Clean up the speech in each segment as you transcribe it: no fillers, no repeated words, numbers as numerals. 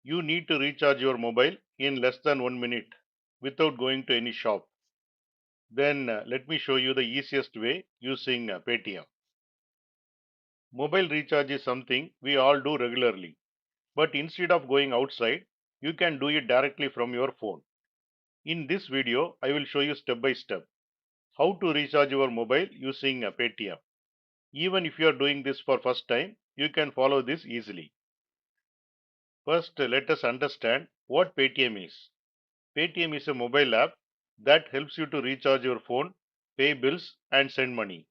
You need to recharge your mobile in less than 1 minute without going to any shop. Then let me show you the easiest way using Paytm. Mobile recharge is something we all do regularly, but instead of going outside, you can do it directly from your phone. In this video, I will show you step by step how to recharge your mobile using Paytm. Even if you are doing this for first time, you can follow this easily. First, let us understand what Paytm is. Paytm is a mobile app that helps you to recharge your phone, pay bills, and send money.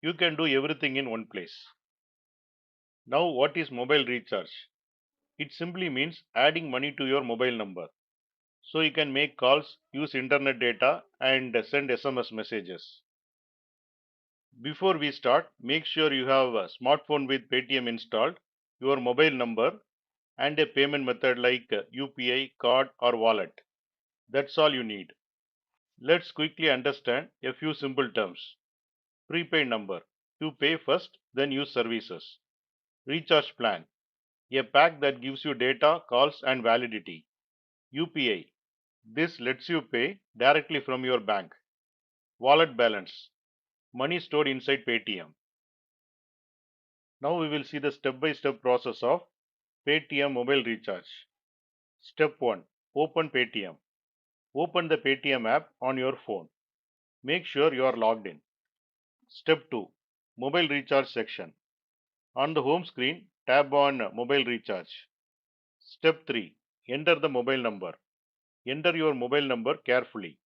You can do everything in one place. Now, what is mobile recharge? It simply means adding money to your mobile number. So you can make calls, use internet data, and send SMS messages. Before we start, make sure you have a smartphone with Paytm installed, your mobile number, and a payment method like UPI, card, or wallet. That's all you need. Let's quickly understand a few simple terms. Prepaid number. You pay first, then use services. Recharge plan. A pack that gives you data, calls, and validity. UPI. This lets you pay directly from your bank. Wallet balance. Money stored inside Paytm. Now we will see the step-by-step process of Paytm mobile recharge. Step 1. Open Paytm. Open the Paytm app on your phone. Make sure you are logged in. Step 2. Mobile recharge section. On the home screen, tab on mobile recharge. Step 3. Enter the mobile number. Enter your mobile number carefully.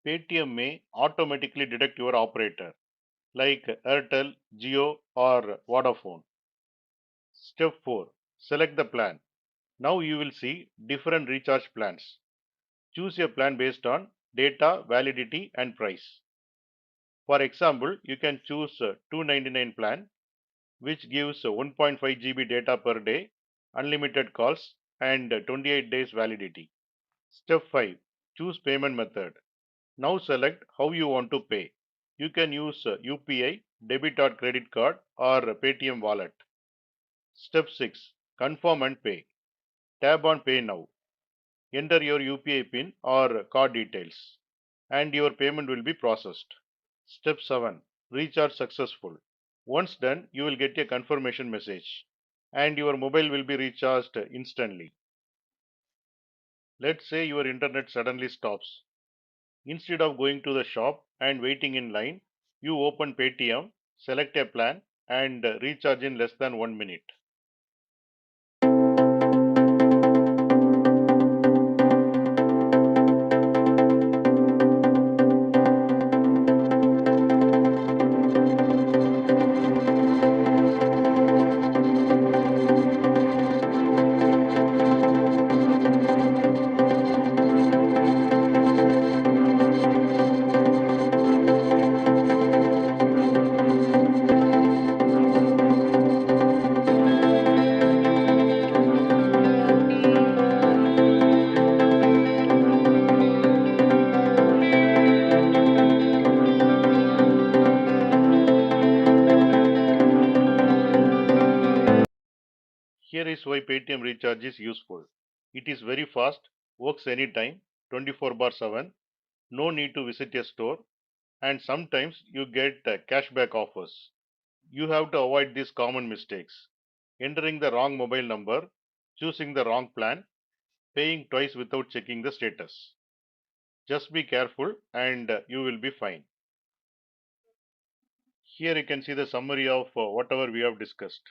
Paytm may automatically detect your operator like Airtel, Jio, or Vodafone. Step 4. Select the plan. Now you will see different recharge plans. Choose a plan based on data, validity, and price. For example, you can choose 299 plan, which gives 1.5 GB data per day, unlimited calls, and 28 days validity. Step 5. Choose payment method. Now select how you want to pay. You can use UPI, debit or credit card, or Paytm wallet. Step 6. Confirm and pay. Tab on Pay Now. Enter your UPI PIN or card details, and your payment will be processed. Step 7. Recharge successful. Once done, you will get a confirmation message, and your mobile will be recharged instantly. Let's say your internet suddenly stops. Instead of going to the shop and waiting in line, you open Paytm, select a plan, and recharge in less than 1 minute. Here is why Paytm recharge is useful. It is very fast, works anytime, 24/7, no need to visit a store, and sometimes you get cashback offers. You have to avoid these common mistakes: entering the wrong mobile number, choosing the wrong plan, paying twice without checking the status. Just be careful and you will be fine. Here you can see the summary of whatever we have discussed.